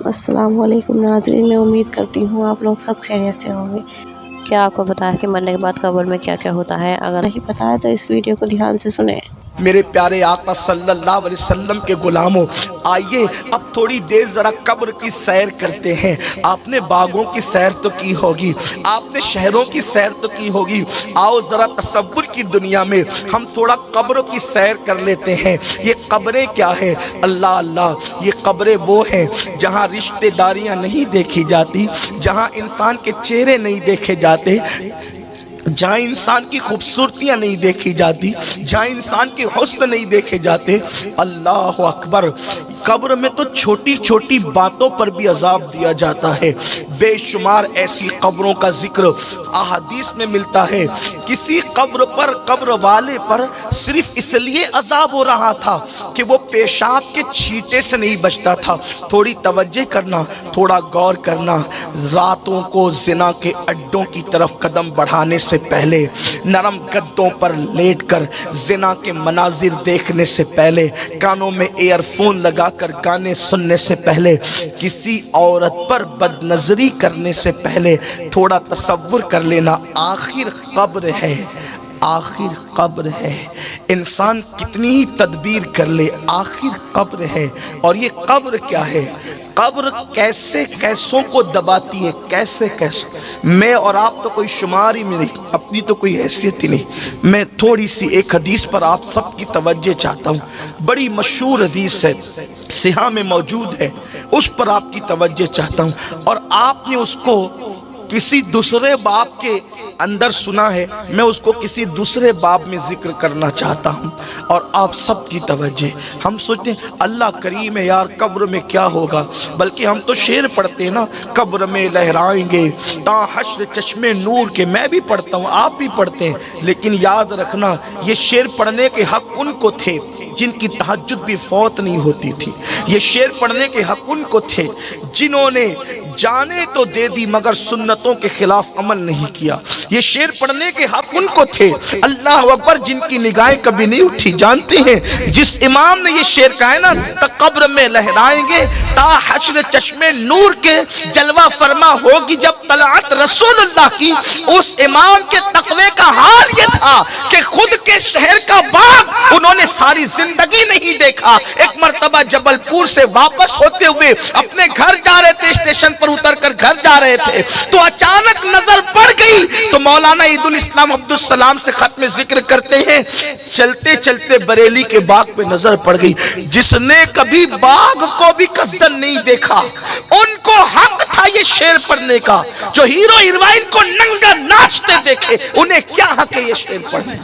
अस्सलाम वालेकुम नाज़रीन, मैं उम्मीद करती हूँ आप लोग सब खैरियत से होंगे। क्या आपको पता है कि मरने के बाद कब्र में क्या क्या होता है? अगर नहीं पता है तो इस वीडियो को ध्यान से सुने। मेरे प्यारे आका सल्लल्लाहु अलैहि वसल्लम के गुलामों, आइए अब थोड़ी देर जरा कब्र की सैर करते हैं। आपने बागों की सैर तो की होगी, आपने शहरों की सैर तो की होगी। आओ जरा तसव्वुर की दुनिया में हम थोड़ा कब्रों की सैर कर लेते हैं। ये कब्रें क्या है? अल्लाह अल्लाह, ये कब्रें वो हैं जहाँ रिश्तेदारियाँ नहीं देखी जाती, जहाँ इंसान के चेहरे नहीं देखे जाते, जहाँ इंसान की खूबसूरतियाँ नहीं देखी जाती, जहाँ इंसान के हुस्न नहीं देखे जाते। अल्लाह अकबर। कब्र में तो छोटी छोटी बातों पर भी अजाब दिया जाता है। बेशुमार ऐसी कब्रों का जिक्र अहादीस में मिलता है। किसी कब्र पर, कब्र वाले पर सिर्फ इसलिए अजाब हो रहा था कि वो पेशाब के छींटे से नहीं बचता था। थोड़ी तवज्जो करना, थोड़ा गौर करना। रातों को जिना के अड्डों की तरफ कदम बढ़ाने से पहले, नरम गद्दों पर लेटकर जिना के मनाजिर देखने से पहले, कानों में ईयरफोन लगाकर गाने सुनने से पहले, किसी औरत पर बदनजरी करने से पहले थोड़ा तसव्वुर कर लेना। आखिर कब्र है, आखिर कब्र है। इंसान कितनी ही तदबीर कर ले, आखिर कब्र है। और ये कब्र क्या है? कब्र कैसे कैसों को दबाती है, कैसे कैसे। मैं और आप तो कोई शुमार ही में नहीं, अपनी तो कोई हैसियत ही नहीं। मैं थोड़ी सी एक हदीस पर आप सबकी तवज्जो चाहता हूँ। बड़ी मशहूर हदीस है, सिहा में मौजूद है, उस पर आपकी तवज्जो चाहता हूँ। और आपने उसको किसी दूसरे बाब के अंदर सुना है, मैं उसको किसी दूसरे बाब में जिक्र करना चाहता हूँ। और आप सबकी तवज्जो। हम सोचते हैं अल्लाह करीम है यार, कब्र में क्या होगा। बल्कि हम तो शेर पढ़ते हैं ना, कब्र में लहराएंगे ता हश्र चश्मे नूर के। मैं भी पढ़ता हूँ, आप भी पढ़ते हैं। लेकिन याद रखना, ये शेर पढ़ने के हक उनको थे जिनकी तहज्जुद भी फौत नहीं होती थी। ये शेर पढ़ने के हक उनको थे जिन्होंने जाने तो दे दी मगर सुन्नतों के खिलाफ अमल नहीं किया। ये शेर पढ़ने के हक उनको थे, अल्लाह अकबर, जिनकी निगाहें कभी नहीं उठी। जानते हैं जिस इमाम ने ये शेर कहा है ना, कब्र में लहराएंगे ता हश्र चश्मे नूर के, जलवा फरमा होगी जब तलअत रसूलुल्लाह की। उस इमाम के तकवे का हाल ये था कि खुद के शहर का बाग उन्होंने सारी जिंदगी नहीं देखा। एक मर्तबा जबलपुर से वापस होते हुए अपने घर जा रहे थे, स्टेशन पर उतरकर घर जा रहे थे, तो अचानक नजर पड़ गई। तो मौलाना ईदुल इस्लाम अब्दुल सलाम से खत में जिक्र करते हैं, चलते चलते बरेली के बाग पे नजर पड़ गई। जिसने कभी बाग को भी कसदन नहीं देखा, उनको हक था ये शेर पढ़ने का। जो हीरो हीरोइन को नंगा नाचते देखे, उन्हें क्या हक है ये शेर पढ़ने?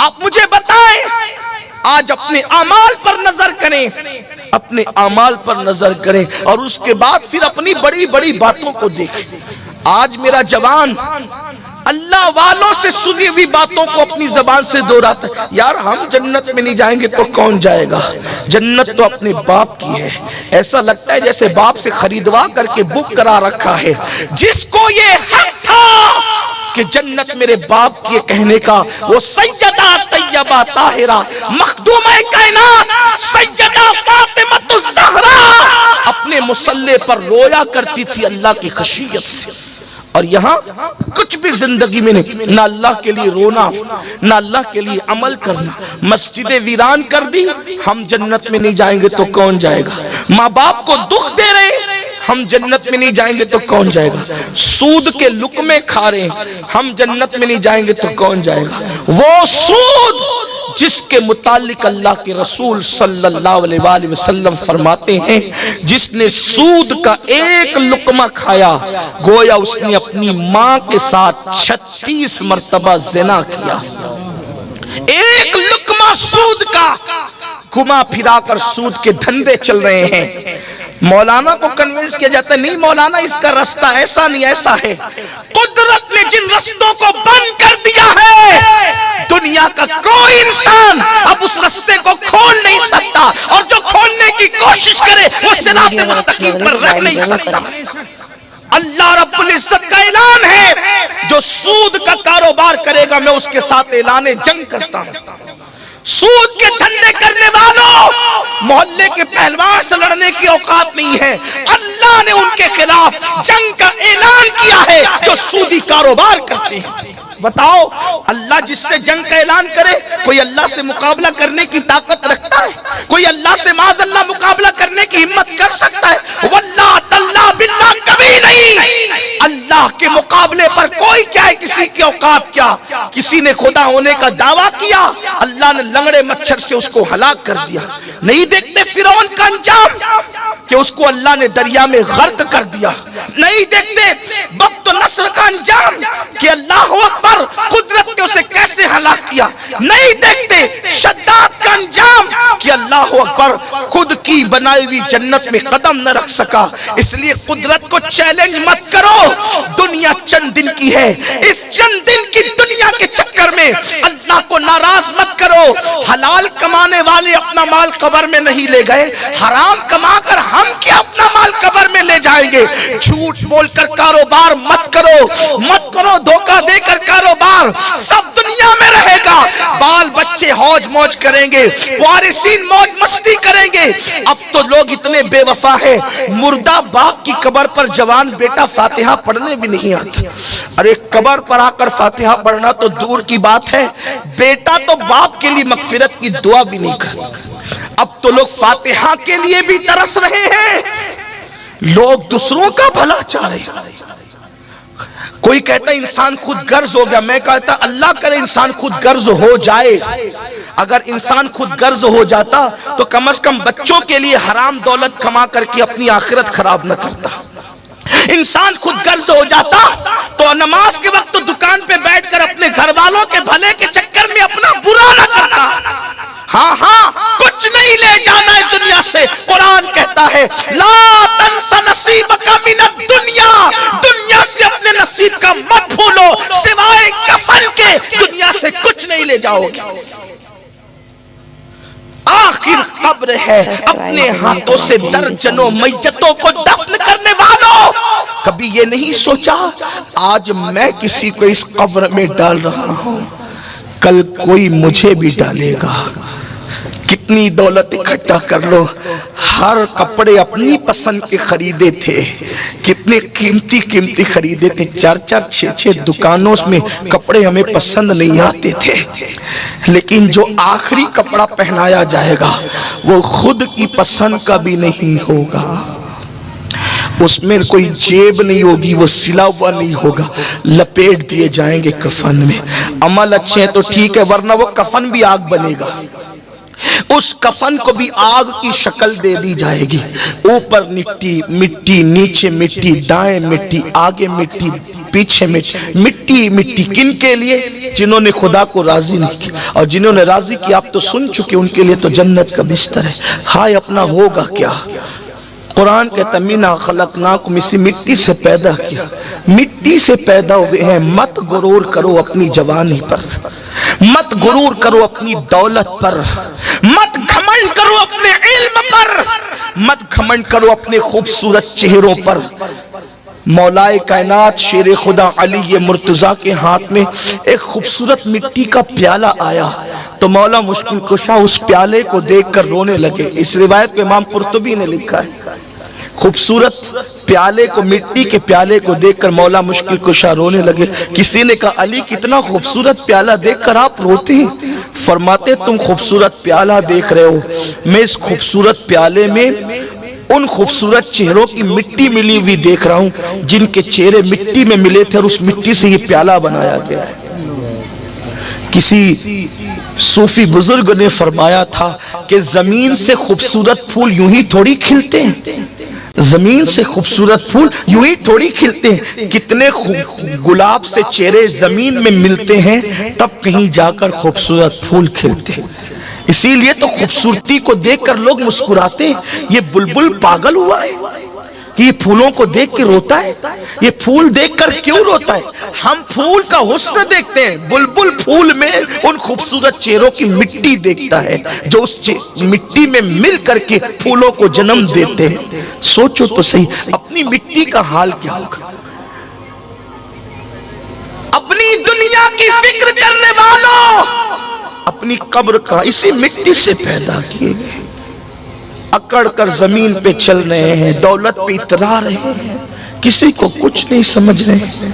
आप मुझे बताएं। आज अपने अमाल पर नजर करें, अपने अमाल पर नजर करें, और उसके बाद फिर अपनी बड़ी बड़ी बातों को देखें। आज मेरा जवान अल्लाह वालों से सुनी हुई बातों को अपनी जबान से दोहराता है। यार हम जन्नत में नहीं जाएंगे तो कौन जाएगा? जन्नत तो अपने बाप की है। ऐसा लगता है जैसे बाप से खरीदवा करके बुक करा रखा है। जिसको ये हक था कि जन्नत मेरे बाप के कहने का, वो सैयदा तैयबा ताहिरा मखदूमा कायनात सैयदा फातिमा ज़हरा अपने मुसल्ले पर रोया करती थी अल्लाह की खशियत से। और यहाँ कुछ भी जिंदगी में नहीं, ना अल्लाह के लिए रोना, ना अल्लाह के लिए अमल करना। मस्जिदें वीरान कर दी, हम जन्नत में नहीं जाएंगे तो कौन जाएगा? माँ बाप को दुख दे रहे, हम जन्नत में नहीं जाएंगे तो कौन जाएगा? सूद के लुक़मे खा रहे, हम जन्नत में नहीं जाएंगे तो कौन जाएगा? वो सूद जिसके मुतालिक अल्लाह के रसूल सल्लल्लाहु अलैहि वसल्लम फरमाते हैं, जिसने सूद का एक लुक़मा खाया गोया उसने अपनी माँ के साथ 36 मर्तबा ज़िना किया। एक लुक़मा सूद का, घुमा फिरा कर सूद के धंधे चल रहे हैं। मौलाना को कन्विंस किया जाता है, नहीं मौलाना इसका रास्ता ऐसा नहीं ऐसा है। कुदरत ने जिन रास्तों को बंद कर दिया है, दुनिया का कोई इंसान अब उस रास्ते को खोल नहीं सकता, और जो खोलने की कोशिश करे वो सिरात मुस्तकीम पर रह नहीं सकता। अल्लाह रब्बुल इज्जत का ऐलान है, जो सूद का कारोबार करेगा मैं उसके साथ ऐलान जंग करता हूं। सूद के धंधे करने वालों, मोहल्ले के पहलवान से लड़ने की औकात नहीं है। अल्लाह ने उनके खिलाफ जंग का ऐलान किया है जो सूदी कारोबार करते हैं। बताओ, अल्लाह जिससे जंग का ऐलान करे, कोई अल्लाह से मुकाबला करने की ताकत रखता है? कोई अल्लाह से माज़अल्लाह मुकाबला करने की हिम्मत कर सकता है? वल्लाह तल्ला बिल्लाह कभी नहीं। अल्लाह के मुकाबले पर कोई क्या है, किसी की औकात क्या? किसी ने खुदा होने का दावा किया, अल्लाह ने लंगड़े मच्छर से उसको हलाक कर दिया। नहीं देखते फिरौन का अंजाम कि उसको अल्लाह ने दरिया में गर्क कर दिया? नहीं देखते वक्त नस्र का अंजाम कि अल्लाह अकबर कुदरत ने उसे कैसे हलाक किया? नहीं देखते शद्दाद का अंजाम कि अल्लाह अकबर खुद की बनाई हुई जन्नत में कदम न रख सका। इसलिए कुदरत को चैलेंज मत करो, दुनिया चंद दिन की है। इस चंद दिन की दुनिया के चक्कर में अल्लाह को नाराज मत करो। हलाल कमाने वाले अपना माल कब्र में नहीं ले गए, हराम कमाकर हम क्या अपना माल कब्र में ले जाएंगे? झूठ बोलकर कारोबार मत करो, मत करो धोखा देकर कारोबार। सब दुनिया में रहेगा, बाल बच्चे हौज मौज करेंगे, वारिसीन मौज मस्ती करेंगे। अब तो लोग इतने बेवफा है, मुर्दा बाप की कब्र पर जवान बेटा फातिहा पढ़ने भी नहीं आता। अरे कब्र पर आकर फातिहा पढ़ना तो दूर की बात है, बेटा तो बाप के लिए मगफिरत की दुआ भी नहीं करता। अब तो लोग फातिहा के लिए भी तरस रहे हैं, लोग दूसरों का भला चाह रहे हैं। कोई कहता है इंसान खुद गर्ज हो गया, मैं कहता अल्लाह करे इंसान खुद गर्ज हो जाए। अगर इंसान खुद गर्ज हो जाता तो कम से कम बच्चों के लिए हराम दौलत कमा करके अपनी आखिरत खराब न करता। इंसान खुद गर्ज हो जाता तो नमाज के वक्त तो दुकान पे बैठकर अपने घर वालों के भले के चक्कर में अपना बुरा न करता। हाँ हाँ, कुछ नहीं ले जाना है दुनिया से। कुरान कहता है ला तंसा नसीबका मिनद दुनिया, दुनिया से अपने नसीब का मत भूलो, सिवाय कफन के दुनिया से कुछ नहीं ले जाओगे। आखिर कब्र है, अपने हाथों से दर्जनों मैयतों को दफन करने वालों, कभी ये नहीं सोचा आज मैं किसी को इस कब्र में डाल रहा हूं, कल कोई मुझे भी डालेगा। कितनी दौलत इकट्ठा कर लो, हर कपड़े अपनी पसंद के खरीदे थे, कितने कीमती कीमती खरीदे थे। 4-4, 6-6 दुकानों में कपड़े हमें पसंद नहीं आते थे, लेकिन जो आखिरी कपड़ा पहनाया जाएगा वो खुद की पसंद का भी नहीं होगा, उसमें कोई जेब नहीं होगी, वो सिला हुआ नहीं होगा, लपेट दिए जाएंगे कफन में। अमल अच्छे हैं तो ठीक है, वरना वो कफन भी आग बनेगा। उस कफन को भी आग की शक्ल दे दी जाएगी, ऊपर मिट्टी मिट्टी, नीचे मिट्टी, दाएं मिट्टी, आगे मिट्टी, पीछे मिट्टी, मिट्टी मिट्टी। किन के लिए? जिन्होंने खुदा को राजी नहीं किया, और जिन्होंने राजी किया आप तो सुन चुके, उनके लिए तो जन्नत का बिस्तर है। हाय अपना होगा क्या? कुरान कहता मिना खलकनाकुम, इसी मिट्टी से पैदा किया, मिट्टी से पैदा हुए हैं। मत गुरूर करो अपनी जवानी पर, मत गुरूर करो अपनी दौलत पर, मत घमंड करो अपने इल्म पर, मत घमंड करो अपने खूबसूरत चेहरों पर। मौलाए कायनात शेर खुदा अली मुर्तजा के हाथ में एक खूबसूरत मिट्टी का प्याला आया तो मौला मुश्किल कुशा उस प्याले को देखकर रोने लगे। इस रिवायत को इमाम कुर्तुबी ने लिखा है। खूबसूरत प्याले को, मिट्टी के प्याले को देखकर मौला मुश्किल कुशा रोने लगे। किसी ने कहा अली कितना खूबसूरत प्याला देखकर आप रोते हैं? फरमाते तुम खूबसूरत प्याला देख रहे हो, मैं इस खूबसूरत प्याले में उन खूबसूरत चेहरों की मिट्टी मिली हुई देख रहा हूं जिनके चेहरे मिट्टी में मिले थे और उस मिट्टी से ये प्याला बनाया गया है। किसी सूफी बुजुर्ग ने फरमाया था कि जमीन से खूबसूरत फूल यूं ही थोड़ी खिलते हैं, जमीन से खूबसूरत फूल यूं ही थोड़ी खिलते हैं। कितने गुलाब से चेहरे जमीन में मिलते हैं तब कहीं जाकर खूबसूरत फूल खिलते हैं। इसीलिए तो खूबसूरती को देखकर लोग मुस्कुराते हैं। ये बुलबुल पागल हुआ है कि ये फूलों को देख के रोता है? ये फूल देखकर क्यों रोता है? हम फूल का हुस्न देखते हैं, बुलबुल फूल में उन खूबसूरत चेहरों की मिट्टी देखता है जो उस मिट्टी में मिल करके फूलों को जन्म देते हैं। सोचो तो सही अपनी मिट्टी का हाल क्या होगा। अपनी दुनिया की फिक्र करने वालों, اپنی قبر کا اسی مٹی سے پیدا کیے گئے، اکڑ کر زمین پہ چل رہے ہیں، دولت پہ اترا رہے ہیں، کسی کو کچھ نہیں سمجھ رہے ہیں،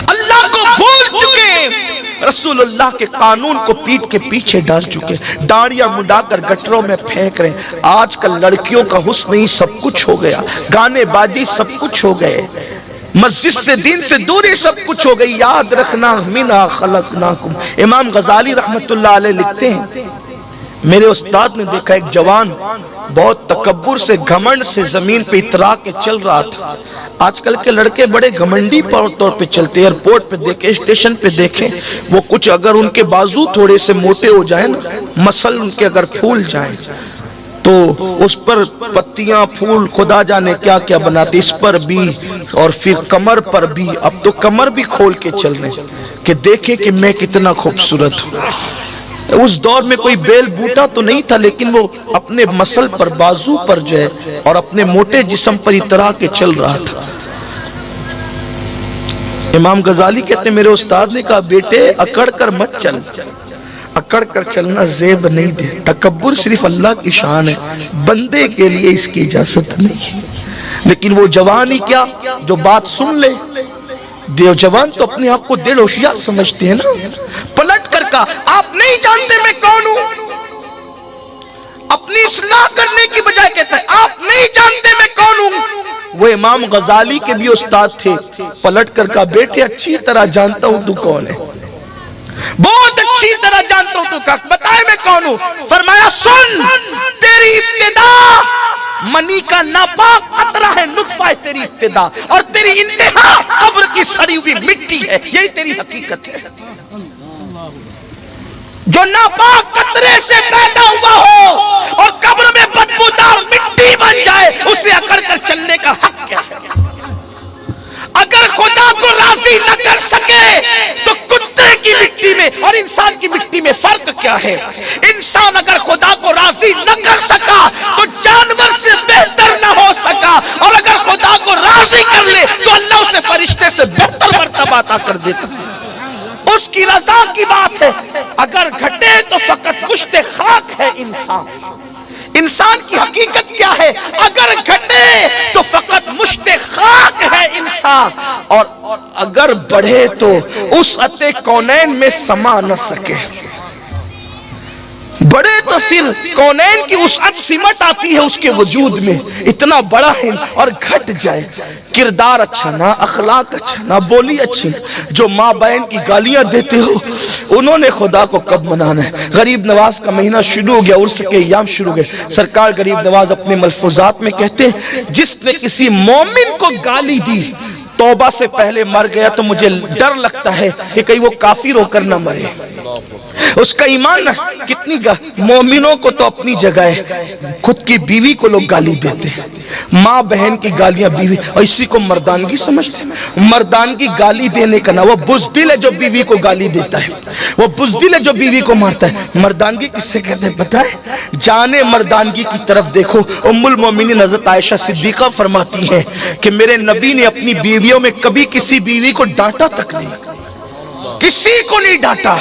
اللہ کو بھول چکے، رسول اللہ کے قانون کو پیٹ کے پیچھے ڈال چکے، داڑیاں مڈا کر گٹروں میں پھینک رہے ہیں۔ آج کل لڑکیوں کا حسن ہی سب کچھ ہو گیا، گانے بازی سب کچھ ہو گئے، مسجد سے دین سے دوری سب کچھ ہو گئی۔ یاد رکھنا منا خلقناکم، امام غزالی رحمت اللہ علیہ لکھتے ہیں، میرے استاد نے دیکھا ایک جوان بہت تکبر سے گھمنڈ سے زمین پہ اترا کے چل رہا تھا۔ آج کل کے لڑکے بڑے گھمنڈی طور پہ چلتے، ایئرپورٹ پہ دیکھیں، اسٹیشن پہ دیکھیں، وہ کچھ اگر ان کے بازو تھوڑے سے موٹے ہو جائیں نا، مسل ان کے اگر پھول جائیں تو اس پر پتیاں پھول خدا جانے کیا کیا بناتے، اس پر بھی اور پھر کمر پر بھی۔ اب تو کمر بھی کھول کے چل رہے کہ دیکھیں کہ میں کتنا خوبصورت ہوں۔ اس دور میں کوئی بیل بوٹا تو نہیں تھا، لیکن وہ اپنے مسل پر بازو پر جو ہے اور اپنے موٹے جسم پر اترا کے چل رہا تھا۔ امام غزالی کہتے ہیں میرے استاد نے کہا بیٹے اکڑ کر مت چل، اکڑ کر چلنا زیب نہیں دے، تکبر صرف اللہ کی شان ہے، بندے کے لیے اس کی اجازت نہیں ہے۔ لیکن وہ جوان ہی کیا جو بات سن لے، دیو جوان تو اپنے آپ کو دل ہوشیار سمجھتے ہیں نا، پلٹ کر کہا آپ نہیں جانتے میں کون ہوں، اپنی اصلاح کرنے کی بجائے کہتا ہے آپ نہیں جانتے میں کون ہوں۔ وہ امام غزالی کے بھی استاد تھے، پلٹ کر کہا بیٹے اچھی طرح جانتا ہوں تو کون ہے، بہت اچھی طرح جانتا ہوں تو کہا بتائے میں کون ہوں۔ فرمایا سن، تیری ابتدا منی کا ناپاک قطرہ ہے، نطفہ ہے تیری ابتدا، اور تیری انتہا قبر کی سڑی ہوئی مٹی ہے، یہی تیری حقیقت ہے۔ جو ناپاک قطرے سے پیدا ہوا ہو اور قبر میں بدبودار مٹی بن جائے، اسے اکڑ کر چلنے کا حق کیا ہے؟ اگر خدا کو راضی نہ کر سکے تو کتے کی مٹی میں اور انسان کی مٹی میں فرق کیا ہے؟ انسان اگر خدا کو راضی نہ کر سکا تو جانور سے بہتر نہ ہو سکا، اور اگر خدا کو راضی کر لے تو اللہ اسے فرشتے سے بہتر مرتبہ عطا کر دیتا۔ اس کی رضا کی بات ہے، اگر گھٹے تو فقط مشت خاک ہے انسان۔ انسان کی حقیقت کیا ہے؟ اگر گھٹے تو فقط مشت خاک ہے انسان، اور اگر بڑھے تو اس عطے کونین میں سما نہ سکے۔ بڑے تو پھر کونین کی وسعت سمٹ آتی ہے اس کے وجود میں، اتنا بڑا ہے، اور گھٹ جائے، کردار اچھا نہ، اخلاق اچھا نہ، بولی اچھی نہ، جو ماں بہن کی گالیاں دیتے ہو انہوں نے خدا کو کب منانا ہے؟ غریب نواز کا مہینہ شروع ہو گیا، عرس کے ایام شروع ہو گئے۔ سرکار غریب نواز اپنے ملفوظات میں کہتے ہیں جس نے کسی مومن کو گالی دی توبہ سے پہلے مر گیا تو مجھے ڈر لگتا ہے کہ کہیں وہ کافر ہو کر نہ مرے، اس کا ایمان نہ۔ کتنی مومنوں کو تو اپنی جگہ ہے، خود کی بیوی کو لوگ گالی دیتے ہیں، ماں بہن کی گالیاں بیوی، اور اسی کو مردانگی سمجھتے ہیں۔ مردانگی گالی دینے کا نہ، وہ بزدل ہے جو بیوی کو گالی دیتا ہے، وہ بزدل ہے جو بیوی کو مارتا ہے۔ مردانگی کس سے کہتے ہیں پتہ ہے؟ جانے مردانگی کی طرف دیکھو، ام المومنین حضرت عائشہ صدیقہ فرماتی ہیں کہ میرے نبی نے اپنی بیویوں میں کبھی کسی بیوی کو ڈانٹا تک نہیں، کسی کو نہیں ڈانٹا،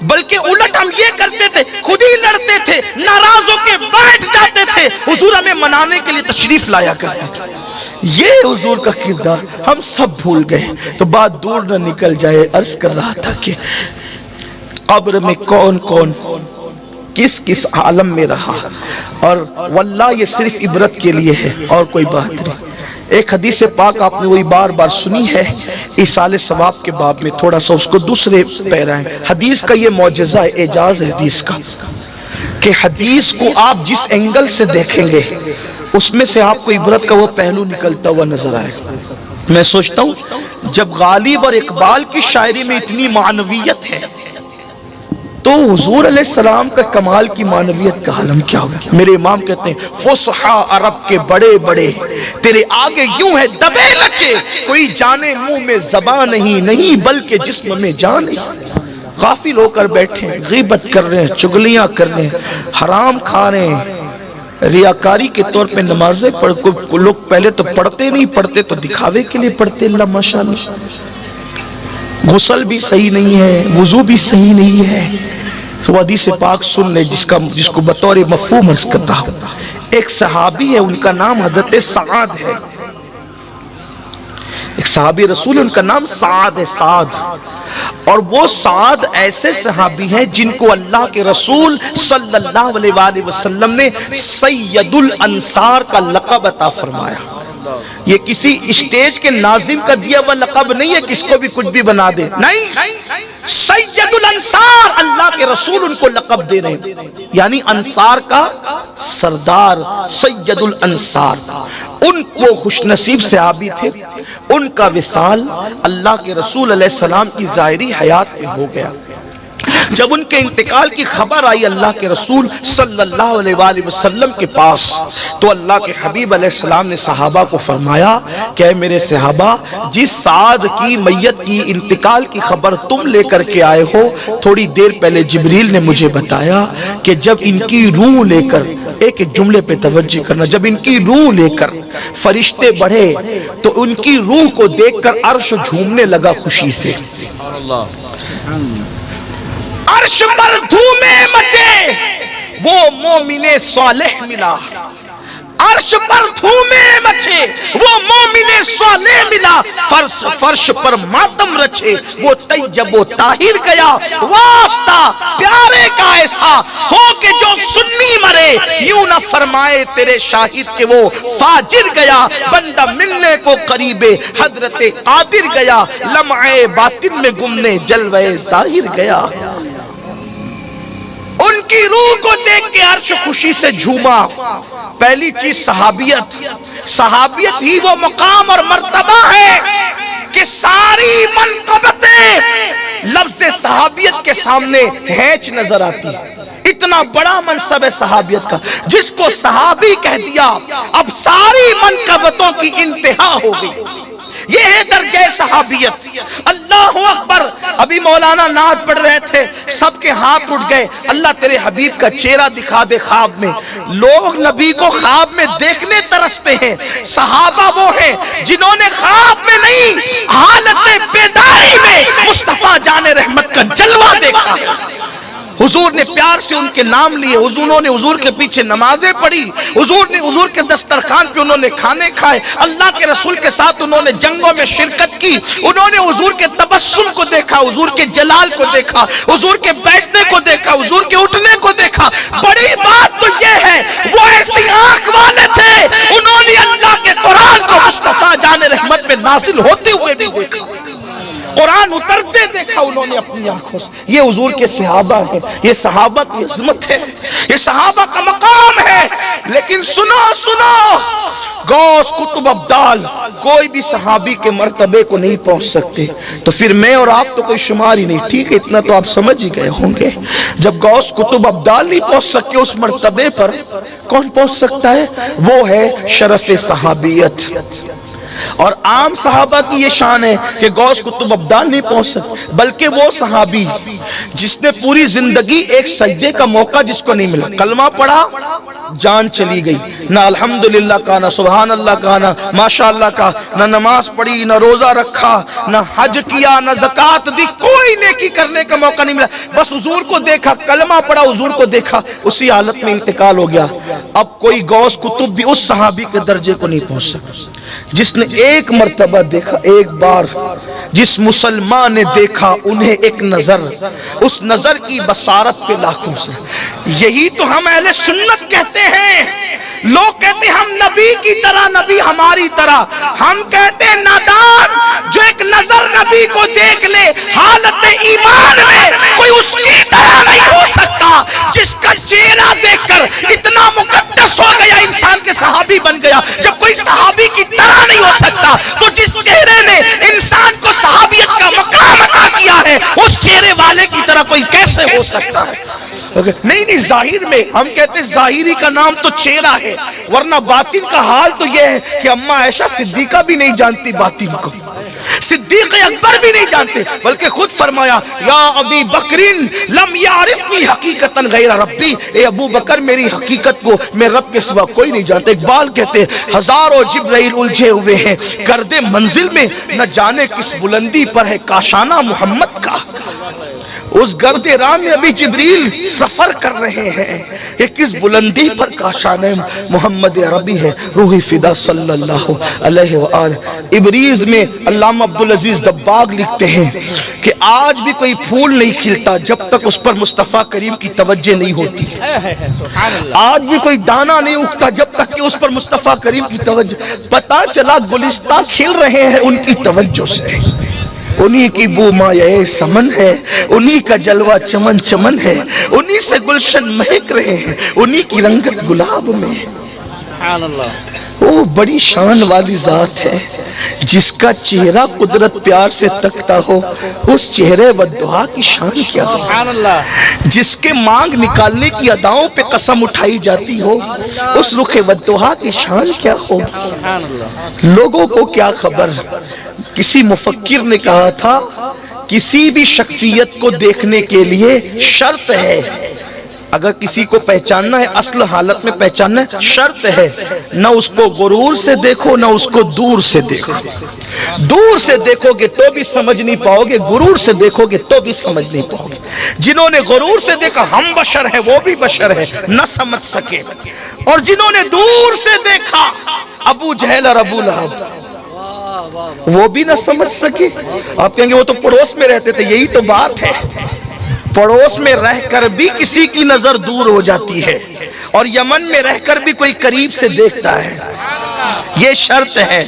بلکہ الٹ ہم یہ کرتے تھے، خود ہی لڑتے تھے، ناراض ہو کے بیٹھ جاتے تھے، حضور ہمیں منانے کے لیے تشریف لایا کرتے تھے۔ یہ حضور کا کردار ہم سب بھول گئے۔ تو بات دور نہ نکل جائے، عرض کر رہا تھا کہ قبر میں کون کون کس کس عالم میں رہا، اور واللہ یہ صرف عبرت کے لیے ہے اور کوئی بات نہیں۔ ایک حدیث پاک آپ نے وہی بار بار سنی ہے، ایصال ثواب کے باب میں، تھوڑا سا اس کو دوسرے پیرا ہے۔ حدیث کا یہ معجزہ ہے، اعجاز ہے حدیث کا، کہ حدیث کو آپ جس اینگل سے دیکھیں گے اس میں سے آپ کو عبرت کا وہ پہلو نکلتا ہوا نظر آئے گا۔ میں سوچتا ہوں جب غالب اور اقبال کی شاعری میں اتنی معنویت ہے تو حضور علیہ السلام کا کمال کی معنویت کا عالم کیا ہوگا؟ میرے امام کہتے ہیں فصحا عرب کے بڑے بڑے تیرے آگے یوں ہے دبے لچے، کوئی جانے منہ میں زبان نہیں بلکہ جسم میں جان نہیں۔ غافل ہو کر بیٹھے ہیں، غیبت کر رہے ہیں، چگلیاں کر رہے ہیں، حرام کھا رہے ہیں، ریاکاری کے طور پہ نمازیں پڑھ، لوگ پہلے تو پڑھتے نہیں، پڑھتے تو دکھاوے کے لیے پڑھتے، اللہ ماشاءاللہ، غسل بھی صحیح نہیں ہے، وضو بھی صحیح نہیں ہے، तो हदीस पाक सुन ले जिसको बतौर मफहूम अर्ज कर रहा हूं। एक सहाबी है, उनका नाम हजरत साद है। एक सहाबी रसूल है, उनका नाम साद है, साद। और वो साद ऐसे सहाबी हैं जिनको अल्लाह के रसूल सल्लल्लाहु अलैहि वसल्लम ने सैयदुल अंसार का लक़ब अता फरमाया। ये किसी स्टेज के नाजिम का दिया हुआ लक़ब नहीं है, किसको भी कुछ भी बना दे, नहीं। सैयदुल अंसार, अल्लाह के रसूल उनको लक़ब दे रहे हैं, यानी अंसार का सरदार, सैयदुल अंसार। वो खुशनसीब सहाबी थे, उनका विसाल अल्लाह के रसूल अलैहिस्सलाम की ज़ाहिरी हयात में हो गया। जब उनके इंतकाल की खबर आई अल्लाह के रसूल सल्लल्लाहु अलैहि वसल्लम के पास, तो अल्लाह के हबीब अलैहिस्सलाम ने सहाबा को फरमाया कि मेरे सहाबा, जिस साद की मैयत की इंतकाल की खबर तुम लेकर के आए हो, थोड़ी देर पहले जिब्रील ने मुझे बताया कि जब इनकी रूह लेकर, एक एक जुमले पे तवज्जो करना, जब इनकी रूह लेकर फरिश्ते बढ़े तो उनकी रूह को देखकर अर्श झूमने लगा खुशी से। अर्श पर धूमें मचे, वो मोमिने सालेह मिला। अर्श पर धूमें मचे, वो मोमिने सालेह मिला। फर्श पर मातम रचे, वो तैयब व ताहिर गया। वास्ता प्यारे का ऐसा हो कि जो सुन्नी मरे, यूं न फरमाए तेरे शाहिद के वो फाजिर गया। बंदा मिलने को करीबे हजरते कादिर गया, लम्हे बातिन में गुमने जलवे जाहिर गया। उनकी रूह को देख के अर्श खुशी से झूमा। पहली चीज सहाबियत, सहाबियत ही वो मकाम और मर्तबा है कि सारी मनक़बतें लफ्ज़ सहाबियत के सामने हैच नजर आती है। इतना बड़ा मनसब है सहाबियत का, जिसको सहाबी कह दिया अब सारी मनक़बतों की इंतहा हो गई। ये है दर्जे सहाबियत। अल्लाहु अकबर। अभी मौलाना नात पढ़ रहे थे, सबके हाथ उठ गए। अल्लाह तेरे हबीब का चेहरा दिखा दे ख्वाब में। लोग नबी को ख्वाब में देखने तरसते हैं, सहाबा वो हैं जिन्होंने ख्वाब में नहीं, हालत बेदारी में मुस्तफा जाने रहमत का जलवा देखा। हुजूर ने प्यार से उनके नाम लिए, हुजूर ने हुजूर के पीछे नमाजें पढ़ी, हुजूर ने हुजूर के दस्तरखान पे उन्होंने खाने खाए, अल्लाह के रसूल के साथ उन्होंने जंगों में शिरकत की, उन्होंने हुजूर के तबस्सुम को देखा, हुजूर के जलाल को देखा, हुजूर के बैठने को देखा, हुजूर के उठने को देखा। बड़ी बात तो ये है वो ऐसी आंख वाले थे, उन्होंने अल्लाह के कुरान को मुस्तफा जाने रहमत में नाजिल होते हुए भी देखा, कुरान उतरते देखा उन्होंने अपनी आंखों से। ये हुजूर के सहाबा है, ये सहाबा की इज्जत है, ये सहाबा का मकाम है। लेकिन सुनो सुनो, गौस कुतुब अब्दाल कोई भी सहाबी के मर्तबे को नहीं पहुंच सकते, तो फिर मैं और आप तो कोई शुमार ही नहीं। ठीक है, इतना तो आप समझ ही गए होंगे। जब गौस कुतुब अब्दाल नहीं पहुंच सकते उस मर्तबे पर, कौन पहुंच सकता है? वो है शरफ सहाबियत। और आम सहाबा की ये शान है कि गौस कुतुब अब्दाल नहीं पहुंच सकते, बल्कि वो सहाबी जिसने पूरी जिंदगी एक सजदे का मौका जिसको नहीं मिला, कलमा पढ़ा जान चली गई, ना अल्हम्दुलिल्लाह का, ना सुभान अल्लाह का, ना माशाअल्लाह का, ना नमाज पढ़ी, ना रोजा रखा, ना हज किया, ना ज़कात दी, कोई नेकी करने का मौका नहीं मिला। बस हुजूर को देखा, कलमा पढ़ा, हुजूर को देखा, उसी हालत में इंतकाल हो गया। अब कोई गौस कुतुब भी उस सहाबी के दर्जे को नहीं पहुंच सका जिसने एक मर्तबा देखा, एक बार जिस मुसलमान ने देखा उन्हें एक नजर, उस नजर की बसारत पे लाखों से। यही तो हम अहले सुन्नत कहते हैं। लोग कहते हैं हम नबी की तरह, नबी हमारी तरह। हम कहते हैं नादान जो एक नजर नबी को देख ले हालत ईमान में, कोई उसकी तरह नहीं हो सकता। जिसका चेहरा देखकर इतना मुकद्दस हो गया, इंसान के सहाबी बन गया। जब कोई सहाबी की तरह नहीं हो सकता, तो जिस चेहरे ने इंसान को सहाबियत का मकाम अता किया है, उस चेहरे वाले की तरह कोई कैसे हो सकता है? नहीं नहीं, जाहिर में हम कहते हैं जाहिरी का नाम तो चेहरा है, वरना बातिन का हाल तो यह है कि अम्मा आयशा सिद्दीका भी नहीं जानती बातिन को, सिद्दीक अकबर भी नहीं जानते, बल्कि खुद फरमाया या अबी बकरिन लम यारिफनी हकीकतन गैर रब्बी, ए अबू बकर मेरी हकीकत को मैं रब के सिवा कोई नहीं जानता। इकबाल कहते हजारों जिब्राइल उलझे हुए हैं गर्दे मंजिल में, न जाने किस बुलंदी पर है काशाना मोहम्मद का। اس گرد راہ میں ابھی جبریل سفر کر رہے ہیں کہ کس بلندی پر کاشان محمد عربی ہے، روحی فدا صلی اللہ علیہ وآلہ۔ ابریز میں علامہ عبدالعزیز دباغ لکھتے ہیں کہ آج بھی کوئی پھول نہیں کھلتا جب تک اس پر مصطفیٰ کریم کی توجہ نہیں ہوتی، آج بھی کوئی دانہ نہیں اگتا جب تک کہ اس پر مصطفیٰ کریم کی توجہ، پتہ چلا گلستہ کھل رہے ہیں ان کی توجہ سے، انہی کی بو مایہ سمن ہے، انہی کا جلوہ چمن چمن ہے، انہی سے گلشن مہک رہے ہیں، انہی کی رنگت گلاب میں۔ سبحان اللہ، وہ بڑی شان والی ذات ہے جس کا چہرہ قدرت پیار سے تکتا ہو، اس چہرے والدعا کی شان کیا ہو، سبحان اللہ، جس کے مانگ نکالنے کی اداؤں پہ قسم اٹھائی جاتی ہو، اس رخ والدعا کی شان کیا ہو۔ سبحان اللہ، لوگوں کو کیا خبر، کسی مفکر نے کہا تھا کسی بھی شخصیت کو دیکھنے کے لیے شرط ہے، اگر کسی کو پہچاننا ہے اصل حالت میں پہچاننا ہے، شرط ہے نہ اس کو غرور سے دیکھو نہ اس کو دور سے دیکھو، دور سے دیکھو گے تو بھی سمجھ نہیں پاؤ گے، غرور سے دیکھو گے تو بھی سمجھ نہیں پاؤ گے۔ جنہوں نے غرور سے دیکھا ہم بشر ہیں وہ بھی بشر ہیں، نہ سمجھ سکے، اور جنہوں نے دور سے دیکھا ابو جہل اور ابو لہب وہ بھی نہ سمجھ سکے۔ آپ کہیں گے وہ تو پڑوس میں رہتے تھے، یہی تو بات ہے، پڑوس میں رہ کر بھی کسی کی نظر دور ہو جاتی ہے اور یمن میں رہ کر بھی کوئی قریب سے دیکھتا ہے، یہ شرط ہے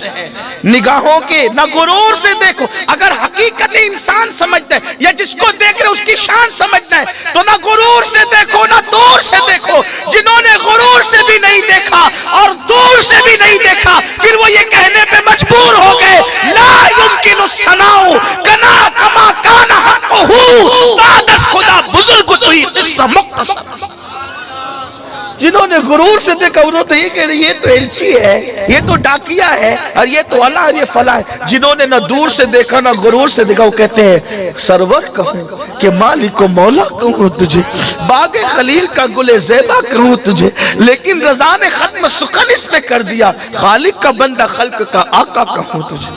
نگاہوں کے، نہ غرور سے دیکھو، اگر حقیقت انسان سمجھتا ہے یا جس کو دیکھ رہے اس کی شان سمجھتا ہے تو نہ غرور سے دیکھو نہ دور سے دیکھو۔ جنہوں نے غرور سے بھی نہیں دیکھا اور دور سے بھی نہیں دیکھا پھر وہ یہ کہنے پہ مجبور ہو گئے لا یمکن الثناء کنا کما کان حقہ بعد از خدا بزرگ توئی قصہ مختصر۔ جنہوں نے غرور سے دیکھا انہوں تو یہ کہہ رہے یہ تو ایلچی ہے، یہ تو ڈاکیہ ہے، اور یہ تو اللہ اور یہ فلاں ہے۔ جنہوں نے نہ دور سے دیکھا نہ غرور سے دیکھا وہ کہتے ہیں سرور کہوں کہ مالک و مولا کہوں تجھے، باغ خلیل کا گل زیبا کہوں تجھے، لیکن رضا نے ختم سخن اس پہ کر دیا، خالق کا بندہ خلق کا آقا کہوں تجھے۔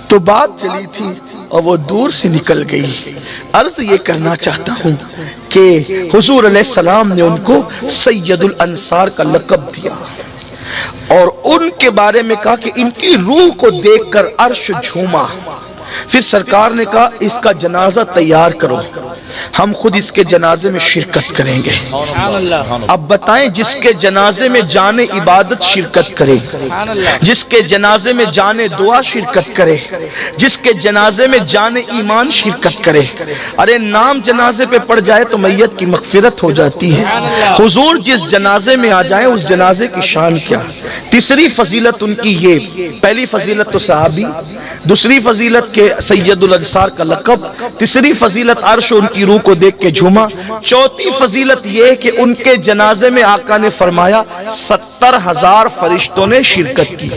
تو بات چلی تھی اور وہ دور سے نکل گئی۔ عرض یہ کرنا چاہتا ہوں کہ حضور علیہ السلام نے ان کو سید الانصار کا لقب دیا اور ان کے بارے میں کہا کہ ان کی روح کو دیکھ کر عرش جھوما۔ پھر سرکار نے کہا اس کا جنازہ تیار کرو، ہم خود اس کے جنازے میں شرکت کریں گے۔ اب بتائیں جس کے جنازے میں جان عبادت شرکت کرے، جس کے جنازے میں جان دعا شرکت کرے، جس کے جنازے میں جان ایمان شرکت کرے، ارے نام جنازے پہ پڑ جائے تو میت کی مغفرت ہو جاتی ہے۔ حضور جس جنازے میں آ جائیں اس جنازے کی شان کیا۔ تیسری فضیلت ان کی یہ، پہلی فضیلت تو صحابی، دوسری فضیلت کے سید الانصار کا لقب، تیسری فضیلت عرش ان کی روح کو دیکھ کے جھوما، چوتھی فضیلت یہ کہ ان کے جنازے میں آقا نے فرمایا 70,000 فرشتوں نے شرکت کی۔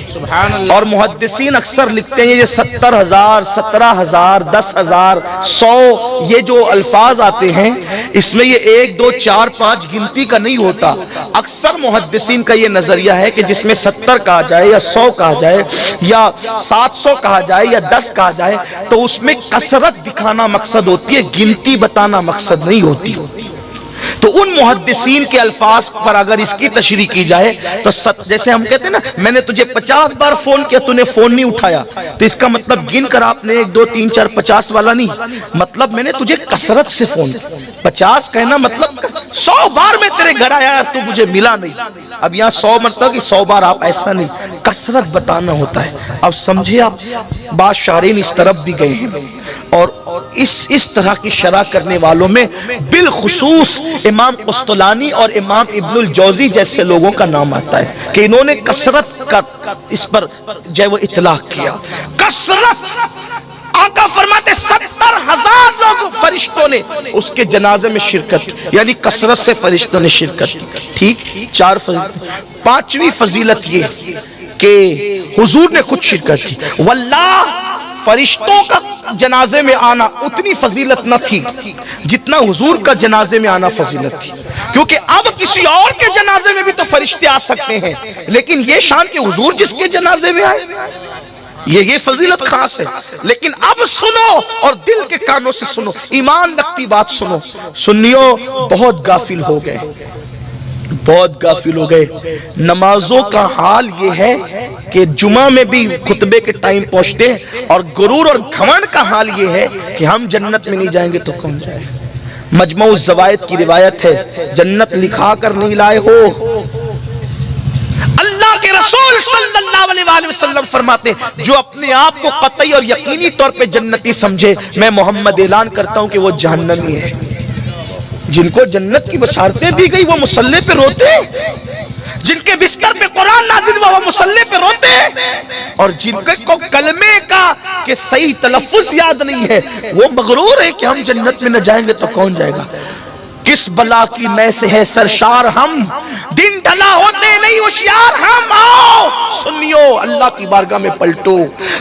اور محدثین اکثر لکھتے ہیں یہ 70,000 17,000 10,000 100 یہ جو الفاظ آتے ہیں اس میں یہ 1 2 4 5 گنتی کا نہیں ہوتا۔ اکثر محدثین کا یہ نظریہ ہے کہ جس میں 70 کہا جائے یا 100 کہا جائے یا 700 کہا جائے یا 10 کہا جائے تو اس میں کثرت دکھانا مقصد ہوتی ہے، گنتی بتانا مقصد نہیں ہوتی۔ تو ان محدثین کے الفاظ پر اگر اس کی تشریح کی جائے تو جیسے ہم کہتے ہیں نا میں نے تجھے 50 بار فون کیا تو نے فون نہیں اٹھایا، تو اس کا مطلب گن کر آپ نے 1 2 3 4 50 والا نہیں، مطلب میں نے تجھے کثرت سے فون 50 کہنا مطلب 100 بار میں تیرے گھر آیا تو مجھے ملا نہیں۔ اب یہاں 100 مرتبہ کہ 100 بار آپ ایسا نہیں، کثرت بتانا ہوتا ہے۔ اب سمجھے آپ بعض شارحین اس طرف بھی گئے ہیں اور اس طرح کی شرح کرنے والوں میں بالخصوص امام قسطلانی اور امام ابن الجوزی جیسے لوگوں کا نام آتا ہے کہ انہوں نے کثرت کا اس پر جو وہ اطلاق کیا۔ کثرت آقا فرماتے 70,000 لوگ فرشتوں نے اس کے جنازے میں شرکت کی، یعنی کثرت سے فرشتوں نے شرکت کی۔ ٹھیک 4 فضیلت۔ 5ویں فضیلت یہ کہ حضور نے خود شرکت کی۔ واللہ فرشتوں کا جنازے میں آنا اتنی فضیلت نہ تھی جتنا حضور کا جنازے میں آنا فضیلت تھی، کیونکہ اب کسی اور کے جنازے میں بھی تو فرشتے آ سکتے ہیں لیکن یہ شان کہ حضور جس کے جنازے میں آئے۔ یہ فضیلت خاص ہے. لیکن اب سنو اور دل کے کانوں سے سنو, ایمان لگتی بات سنو. سنیو, بہت غافل ہو گئے, بہت غافل ہو گئے. نمازوں کا حال یہ ہے کہ جمعہ میں بھی خطبے کے ٹائم پہنچتے ہیں, اور غرور اور گھمنڈ کا حال یہ ہے کہ ہم جنت میں نہیں جائیں گے تو کون جائے. مجموع الزوائد کی روایت ہے, جنت لکھا کر نہیں لائے ہو. اللہ کے رسول صلی اللہ علیہ وسلم فرماتے ہیں جو اپنے آپ کو قطعی اور یقینی طور پہ جنتی سمجھے, میں محمد اعلان کرتا ہوں کہ وہ جہنمی ہے. جن کو جنت کی بشارتیں دی گئی وہ مصلی پہ روتے, جن کے بستر پہ قرآن نازل ہوا وہ مصلی پہ روتے, اور جن کو کلمے کا کہ صحیح تلفظ یاد نہیں ہے وہ مغرور ہے کہ ہم جنت میں نہ جائیں گے تو کون جائے گا. کس بلا کی میں سے ہے سرشار ہم, دن ڈھلا ہوتے نہیں ہوشیار ہم. آؤ سنیو, اللہ کی بارگاہ میں پلٹو.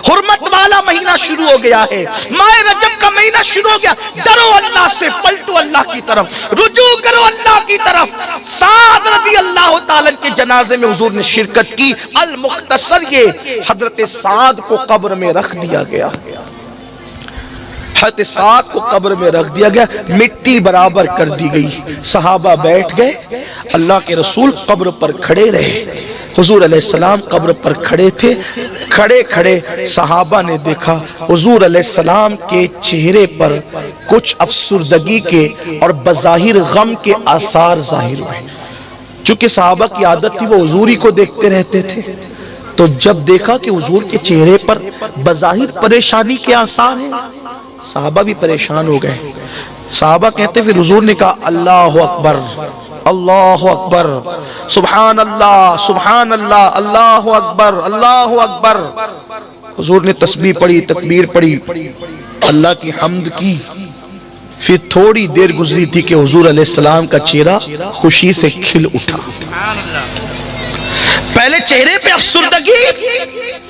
حرمت والا مہینہ شروع ہو گیا ہے, ماہ رجب کا مہینہ شروع ہو گیا. ڈرو اللہ سے, پلٹو اللہ کی طرف, رجوع کرو اللہ کی طرف. سعد رضی اللہ تعالیٰ کے جنازے میں حضور نے شرکت کی. المختصر یہ حضرت سعد کو قبر میں رکھ دیا گیا, حضرت سعد کو قبر میں رکھ دیا گیا, مٹی برابر کر دی گئی. صحابہ بیٹھ گئے, اللہ کے رسول قبر پر کھڑے رہے. حضور علیہ السلام قبر پر کھڑے تھے. کھڑے کھڑے صحابہ نے دیکھا حضور علیہ السلام کے چہرے پر کچھ افسردگی کے اور بظاہر غم کے آثار ظاہر ہوئے. چونکہ صحابہ کی عادت تھی وہ حضور ہی کو دیکھتے رہتے تھے, تو جب دیکھا کہ حضور کے چہرے پر بظاہر پریشانی کے آثار ہیں, صحابہ بھی پریشان ہو گئے. صحابہ کہتے پھر حضور نے کہا اللہ اکبر, اللہ اکبر, سبحان اللہ, سبحان اللہ, اللہ اکبر, اللہ اکبر. حضور نے تسبیح پڑھی, تکبیر پڑھی, اللہ کی حمد کی. پھر تھوڑی دیر گزری تھی کہ حضور علیہ السلام کا چہرہ خوشی سے کھل اٹھا. پہلے چہرے پہ افسردگی,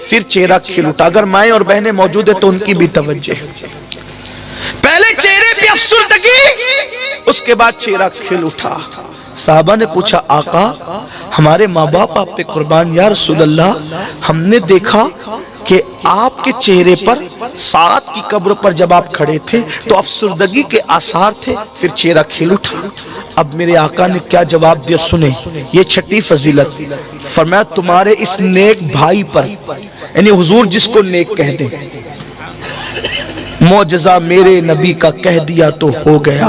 پھر چہرہ کھل اٹھا. اگر مائیں اور بہنیں موجود ہیں تو ان کی بھی توجہ. پہلے چہرے پہ افسردگی, اس کے بعد چہرہ کھل اٹھا. صحابہ نے پوچھا آقا ہمارے ماں باپ آپ پہ قربان, یا رسول اللہ ہم نے دیکھا کہ آپ کے چہرے پر سعد کی قبر پر جب آپ کھڑے تھے تو افسردگی کے آثار تھے, پھر چہرہ کھل اٹھا. اب میرے آقا نے کیا جواب دیا سنیں, یہ چھٹی فضیلت. فرمایا تمہارے اس نیک بھائی پر, یعنی حضور جس کو نیک کہہ دیں, معجزہ میرے نبی کا کہہ دیا تو ہو گیا,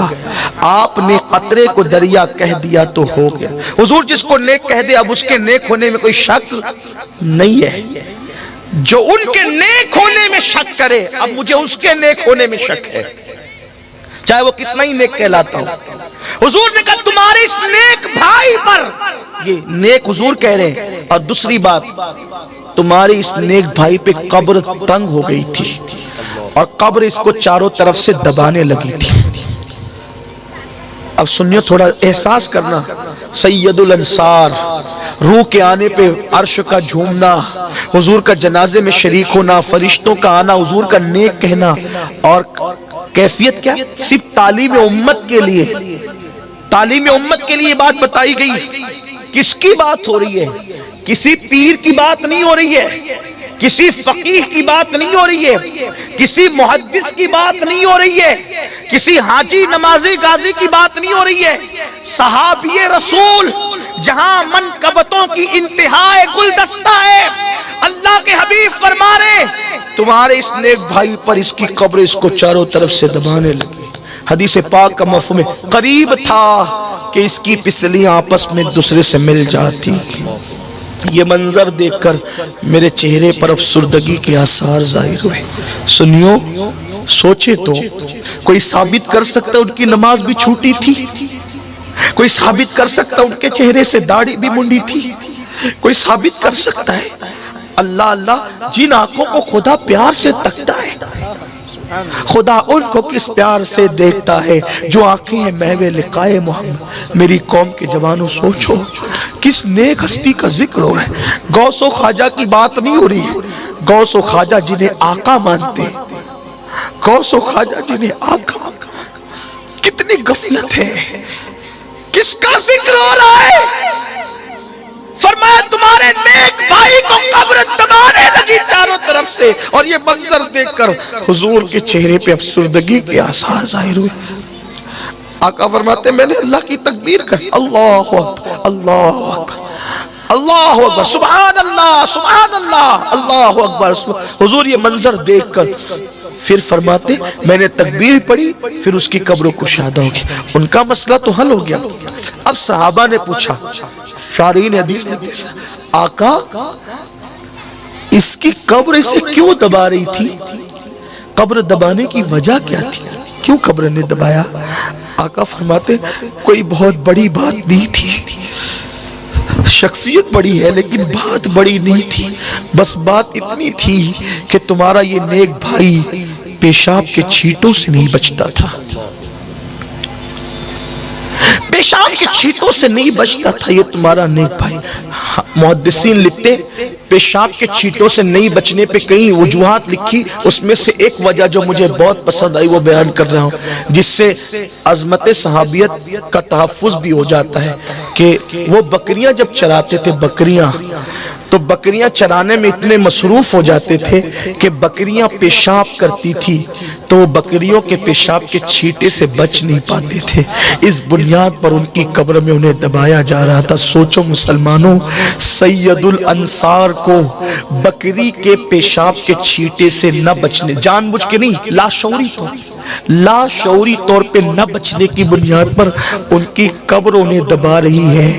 آپ نے قطرے کو دریا کہہ دیا تو ہو گیا. حضور جس کو نیک کہہ دے اب اس کے نیک ہونے میں کوئی شک نہیں ہے. جو ان کے نیک ہونے میں شک کرے اب مجھے اس کے نیک ہونے میں شک ہے, چاہے وہ کتنا ہی نیک کہلاتا ہو. حضور نے کہا تمہارے اس نیک بھائی پر, یہ نیک حضور کہہ رہے ہیں. اور دوسری بات, تمہارے اس نیک بھائی پہ قبر تنگ ہو گئی تھی اور قبر اس کو چاروں طرف سے دبانے لگی تھی. اب سنیو, تھوڑا احساس کرنا. سید الانصار, روح کے آنے پہ عرش کا جھومنا, حضور کا جنازے میں شریک ہونا, فرشتوں کا آنا, حضور کا نیک کہنا, اور کیفیت کیا, صرف تعلیم امت کے لیے, تعلیم امت کے لیے بات بتائی گئی. کس کی بات ہو رہی ہے؟ کسی پیر کی بات نہیں ہو رہی ہے, کسی فقیہ کی بات نہیں ہو رہی ہے, کسی محدث کی بات نہیں ہو رہی ہے, کسی حاجی نمازی غازی کی بات نہیں ہو رہی ہے. صحابی رسول جہاں منقبتوں کی انتہائے گلدستہ ہے, اللہ کے حبیب فرما رہے تمہارے اس نیک بھائی پر اس کی قبر اس کو چاروں طرف سے دبانے لگی. حدیث پاک کا مفہوم ہے قریب تھا کہ اس کی پسلیاں آپس میں دوسرے سے مل جاتی. یہ منظر دیکھ کر میرے چہرے پر افسردگی کے آثار ظاہر ہوئے. سنیو, سوچے تو کوئی ثابت کر سکتا ان کی نماز بھی چھوٹی تھی, کوئی ثابت کر سکتا ان کے چہرے سے داڑھی بھی منڈی تھی, کوئی ثابت کر سکتا ہے. اللہ اللہ, جن آنکھوں کو خدا پیار سے تکتا ہے, خدا ان کو کس پیار سے دیکھتا ہے جو آنکھیں ہیں محو لقائے محمد. میری قوم کے جوانوں سوچو کس نیک ہستی کا ذکر ہو رہا ہے. غوث و خواجہ کی بات نہیں ہو رہی ہے, غوث و خواجہ جنہیں آقا مانتے, غوث و خواجہ جنہیں آقا. کتنی غفلت ہے, کس کا ذکر ہو رہا ہے؟ فرمایا تمہارے نیک بھائی کو قبر دبانے لگی چاروں طرف سے. से, और ये मंजर देखकर हुजूर के चेहरे पे अफसुर्दगी के आसार जाहिर हुए। आका फरमाते मैंने अल्लाह की तकबीर कर, अल्लाह अकबर, अल्लाह अकबर, अल्लाह अकबर, सुभान अल्लाह, सुभान अल्लाह, अल्लाह अकबर। हुजूर ये मंजर देखकर फिर फरमाते मैंने तकबीर पढ़ी, फिर उसकी कब्र कुशादा हो गई। उनका मसला तो हल हो गया। अब सहाबा ने पूछा, शारीन हदीस ने पूछा, आका इसकी कब्र इसे क्यों दबा रही थी? कब्र दबाने की वजह क्या थी? क्यों कब्र ने दबाया? आका फरमाते कोई बहुत बड़ी बात नहीं थी, शख्सियत बड़ी है लेकिन बात बड़ी नहीं थी। बस बात इतनी थी कि तुम्हारा ये नेक भाई पेशाब के छींटों से नहीं बचता था, पेशाब के छींटों से नहीं बचता था ये तुम्हारा नेक भाई। मुहद्दिसीन लिखते पेशाब के छींटों से नहीं बचने पे कई वजूहात लिखी, उसमें से एक वजह जो मुझे बहुत पसंद आई वो बयान कर रहा हूँ, जिससे अजमत सहाबियत का तहफ़्फ़ुज़ भी हो जाता है कि वो बकरियां जब चराते थे, बकरियां तो बकरियां चराने में इतने मसरूफ हो जाते थे कि बकरियां पेशाब करती थी तो बकरियों के पेशाब के छींटे से बच नहीं पाते थे। इस बुनियाद पर उनकी कब्र में उन्हें दबाया जा रहा था। सोचो मुसलमानों, सैयदुल अंसार को बकरी के पेशाब के छींटे से न बचने, जानबूझ के नहीं, लाशऊरी तौर पे न बचने की बुनियाद पर उनकी कब्र उन्हें दबा रही है।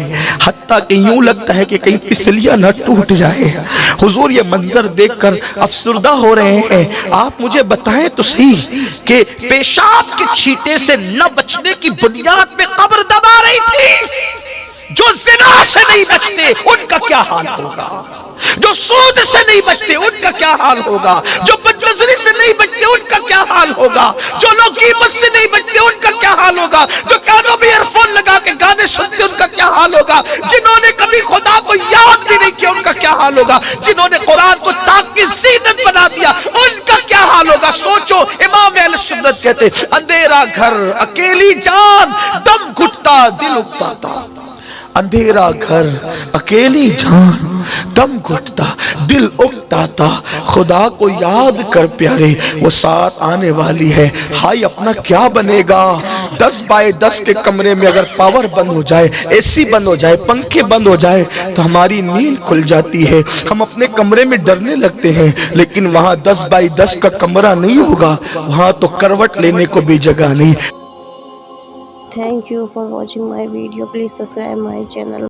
हत्ता कि यूं लगता है कि कहीं फिसलियां न टूट जाए। हुजूर ये मंजर देखकर अफसुर्दा हो रहे हैं। आप मुझे बताएं तो सही कि पेशाब के छींटे से न बचने की बुनियाद पे कब्र दबा रही थी। जो ज़िना से नहीं बचते उनका क्या हाल होगा, जो सूद से नहीं बचते उनका क्या हाल होगा, जो बदनजरी से नहीं बचते उनका क्या हाल होगा, जो लोग कीमत से नहीं बचते उनका क्या हाल होगा, जो कानों में ईयरफोन लगा के गाने सुनते उनका क्या हाल होगा, जिन्होंने कभी खुदा को याद भी नहीं किया उनका क्या हाल होगा, जिन्होंने कुरान को ताक की ज़ीनत बना दिया उनका क्या हाल होगा। सोचो, इमाम अहले सुन्नत कहते अंधेरा घर अकेली जान, दम घुटता दिल उकताता। अंधेरा घर अकेली जान, दम घुटता दिल उकताता। खुदा को याद कर प्यारे, वो साथ आने वाली है। हाय अपना क्या बनेगा? 10 बाय 10 के कमरे में अगर पावर बंद हो जाए, एसी बंद हो जाए, पंखे बंद हो जाए तो हमारी नींद खुल जाती है। हम अपने कमरे में डरने लगते हैं, लेकिन वहां 10 बाय 10 का कमरा नहीं होगा, वहां तो करवट लेने को भी जगह नहीं। Thank you for watching my video. Please subscribe my channel.